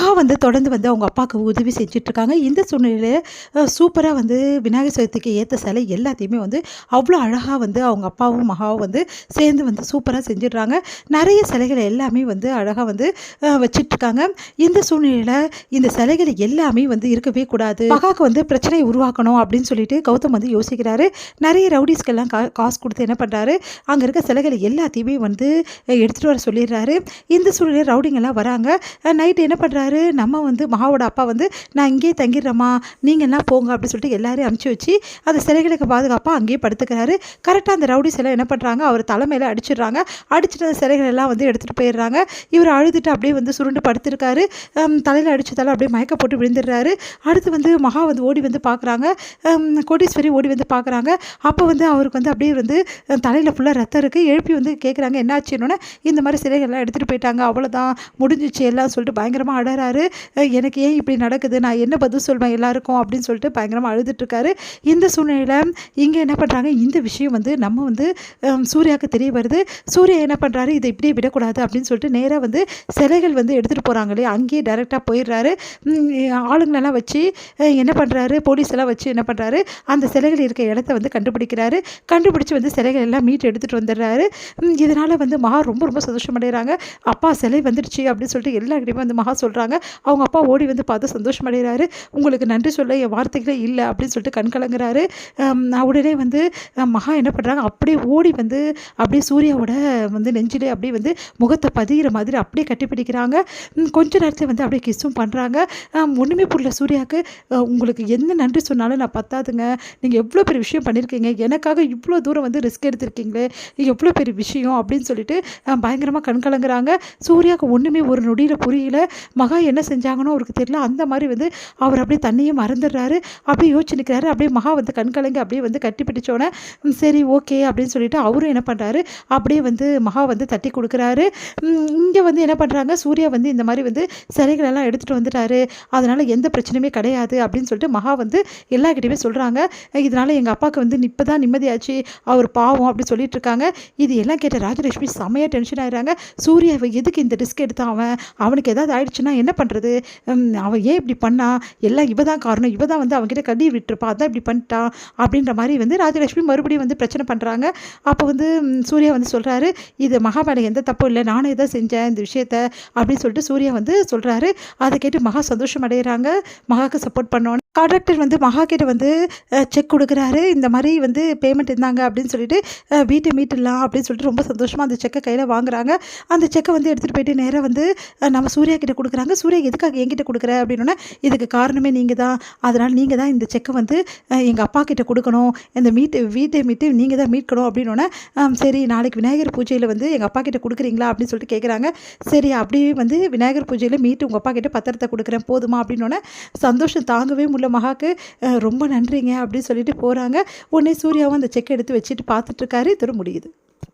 மகா வந்து தொடர்ந்து வந்து அவங்க அப்பாவுக்கு உதவி செஞ்சிட்ருக்காங்க. இந்த சூழ்நிலையில் சூப்பராக வந்து விநாயகர் சதுர்த்திக்கு ஏற்ற சிலை எல்லாத்தையுமே வந்து அவ்வளோ அழகாக வந்து அவங்க அப்பாவும் மகாவும் வந்து சேர்ந்து வந்து சூப்பராக செஞ்சிடுறாங்க. நிறைய சிலைகள் எல்லாமே வந்து அழகாக வந்து வச்சிட்ருக்காங்க. இந்த சூழ்நிலையில் இந்த சிலைகள் எல்லாமே வந்து இருக்கவே கூடாது, மகாவுக்கு வந்து பிரச்சனை உருவாக்கணும் அப்படின்னு சொல்லிட்டு கௌதம் வந்து யோசிக்கிறாரு. நிறைய ரவுடிஸ்கெல்லாம் காசு கொடுத்து என்ன பண்ணுறாரு, அங்கே இருக்க சிலைகள் எல்லாத்தையுமே வந்து எடுத்துகிட்டு வர சொல்லிடுறாரு. இந்த சூழ்நிலையில் ரவுடிங்கெல்லாம் வராங்க. நைட்டு என்ன பண்ணுறாரு, நம்ம வந்து மகாவோட அப்பா வந்து நான் இங்கேயே தங்கிடுறேம்மா, நீங்கள்லாம் போங்க அப்படின்னு சொல்லிட்டு எல்லாரையும் அனுப்பிச்சி வச்சு அந்த சிலைகளுக்கு பாதுகாப்பாக அங்கேயே படுத்துக்கிறாரு. கரெக்டாக அந்த ரவுடிஸ் எல்லாம் என்ன பண்ணுறாங்க, அவர் தலைமையில் அடிச்சிடுறாங்க. அடிச்சுட்டு அந்த சிலைகள் எல்லாம் வந்து எடுத்துகிட்டு போயிடுறாங்க. இவர் அழுதுட்டு அப்படியே வந்து சுருண்டு படுத்திருக்காரு. தலையில் அடிச்சதால அப்படியே மயக்க போட்டு விழுந்துடுறாரு. அடுத்து வந்து மகா வந்து ஓடி வந்து பார்க்குறாங்க. கோடீஸ்வரி ஓடி வந்து பார்க்குறாங்க. அப்போ வந்து அவருக்கு வந்து அப்படியே வந்து தலையில் ஃபுல்லாக ரத்தம் இருக்குது. எழுப்பி வந்து கேட்குறாங்க என்னாச்சுன்னு. இந்த மாதிரி சிலைகள்லாம் எடுத்துகிட்டு போயிட்டாங்க, அவ்வளோதான் முடிஞ்சிச்சு எல்லாம் சொல்லிட்டு பயங்கரமாக அழறாரு. எனக்கு ஏன் இப்படி நடக்குது, நான் என்ன பதில் சொல்வேன் எல்லாருக்கும் அப்படின்னு சொல்லிட்டு பயங்கரமாக அழுதுட்டுருக்காரு. இந்த சூழ்நிலையில் இங்கே என்ன பண்ணுறாங்க, இந்த விஷயம் வந்து நம்ம வந்து சூர்யாவுக்கு தெரிய வருது. சூர்யா என்ன பண்ணுறாரு, இதை இப்படியே விடக்கூடாது அப்படின்னு சொல்லிட்டு நேராக வந்து சிலைகள் வந்து எடுத்துகிட்டு போகிறாங்களே அங்கேயே டைரெக்டாக போயிடுறாரு. ஆளுங்களெல்லாம் வச்சு என்ன பண்ணுறாரு, போலீஸ் எல்லாம் வச்சு என்ன பண்ணுறாரு, அந்த சிலைகள் இருக்க இடத்த வந்து கண்டுபிடிக்கிறாரு. கண்டுபிடிச்சி வந்து சிலைகள் எல்லாம் மீட்டு எடுத்துகிட்டு வந்துடுறாரு. இதனால் வந்து மகா ரொம்ப ரொம்ப சந்தோஷமடைகிறாங்க. அப்பா சிலை வந்துடுச்சு அப்படின்னு சொல்லிட்டு எல்லாருக்கிட்டையுமே வந்து மகா சொல்கிறாங்க. அவங்க அப்பா ஓடி வந்து பார்த்து சந்தோஷமடைகிறாரு. உங்களுக்கு நன்றி சொல்ல என் வார்த்தைகளே இல்லை அப்படின்னு சொல்லிட்டு கண் கலங்குறாரு. உடனே வந்து மகா என்ன பண்ணுறாங்க, அப்படியே ஓடி வந்து அப்படியே சூர்யாவோட வந்து நெஞ்சிலே அப்படியே வந்து முகத்தை பதிகிற மாதிரி அப்படியே கட்டிப்பிடிக்கிறாங்க. கொஞ்ச நேரத்தில் வந்து அப்படியே கிஸ்ஸும் பண்ணுறாங்க. ஒன்றுமே புரியல சூர்யாவுக்கு. உங்களுக்கு என்ன நன்றி சொன்னாலும் நான் பத்தாதுங்க, நீங்கள் எவ்வளோ பெரிய விஷயம் பண்ணியிருக்கீங்க, எனக்காக இவ்வளோ தூரம் வந்து ரிஸ்க் எடுத்திருக்கீங்களே, எவ்வளோ பெரிய விஷயம் அப்படின்னு சொல்லிட்டு பயங்கரமாக கண் கலங்குறாங்க. சூர்யாவுக்கு ஒன்றுமே ஒரு நொடியில் புரியல. மகா என்ன செஞ்சாங்கன்னு அவருக்கு தெரியல. அந்த மாதிரி வந்து அவர் அப்படியே தண்ணியை மறந்துடுறாரு. அப்படியே யோசிச்சு நிற்கிறாரு. அப்படியே மகா வந்து கண் கலங்கி அப்படியே வந்து கட்டி பிடிச்சோன்னே சரி ஓகே அப்படின்னு சொல்லிட்டு அவரும் என்ன பண்ணுறாரு, அப்படியே வந்து மகா வந்து தட்டி கொடுக்குறாரு. இங்கே வந்து என்ன பண்ணுறாங்க, சூர்யா வந்து இந்த மாதிரி வந்து சிலைகளெல்லாம் எடுத்துகிட்டு வந்துட்டாரு, அதனால் எந்த பிரச்சனையுமே கிடையாது அப்படின்னு சொல்லிட்டு மகா வந்து எல்லாருக்கிட்டையுமே சொல்கிறாங்க. இதனால் எங்கள் அப்பாவுக்கு வந்து இப்போ தான் நிம்மதியாச்சு, அவர் பாவம் அப்படி சொல்லிட்டு இருக்காங்க. இது எல்லாம் கேட்ட ராஜலட்சுமி செமையாக டென்ஷன் ஆகிடுறாங்க. சூர்யாவை எதுக்கு இந்த ரிஸ்க் எடுத்தான், அவனுக்கு ஏதாவது ஆயிடுச்சுன்னா என்ன பண்ணுறது, அவன் ஏன் இப்படி பண்ணா, எல்லாம் இவ தான் காரணம், இவ தான் வந்து அவன்கிட்ட கட்டி விட்டுருப்பா, அதான் இப்படி பண்ணிட்டான் அப்படின்ற மாதிரி வந்து ராஜலட்சுமி மறுபடியும் வந்து பிரச்சனை பண்ணுறாங்க. அப்போ வந்து சூர்யா வந்து சொல்கிறாரு, இது மகா மேலே எந்த தப்பும் இல்லை, நானே தான் செஞ்சேன் இந்த விஷயத்த அப்படின்னு சொல்லிட்டு சூர்யா வந்து சொல்கிறாரு. அதை கேட்டு மகா சந்தோஷம் அடைகிறாங்க. மகாவுக்கு சப்போர்ட் பண்ணோன்னு கான்ட்ராக்டர் வந்து மகா கிட்ட வந்து செக் கொடுக்குறாரு. இந்த மாதிரி வந்து பேமெண்ட் இருந்தாங்க அப்படின்னு சொல்லிட்டு வீட்டை மீட்டுடலாம் அப்படின்னு சொல்லிட்டு ரொம்ப சந்தோஷமாக அந்த செக்கை கையில் வாங்குறாங்க. அந்த செக்கை வந்து எடுத்துகிட்டு போயிட்டு நேராக வந்து நம்ம சூர்யா கிட்ட கொடுக்குறாங்க. சூர்யா எதுக்காக என்கிட்ட கொடுக்குற அப்படின்னா, இதுக்கு காரணமே நீங்கள் தான், அதனால் நீங்கள் தான் இந்த செக்கை வந்து எங்கள் அப்பா கிட்ட கொடுக்கணும், இந்த வீட்டை மீட்டு நீங்கள் தான் மீட்கணும் அப்படின்னோடனே சரி நாளைக்கு விநாயகர் பூஜையில் வந்து எங்கள் அப்பா கிட்ட கொடுக்குறீங்களா அப்படின்னு சொல்லிட்டு கேட்குறாங்க. சரி அப்படியே வந்து விநாயகர் பூஜையில் மீட்டு உங்கள் அப்பா கிட்ட பத்திரத்தை கொடுக்குறேன் போதுமா அப்படின்னோடனே சந்தோஷம் தாங்கவே முடியல மகாக்கு. ரொம்ப நன்றிங்க அப்படின்னு சொல்லிட்டு போகிறாங்க. உடனே சூர்யாவும் அந்த செக்கை எடுத்து வச்சுட்டு பார்த்துட்ருக்காரு. இதோட முடியுது.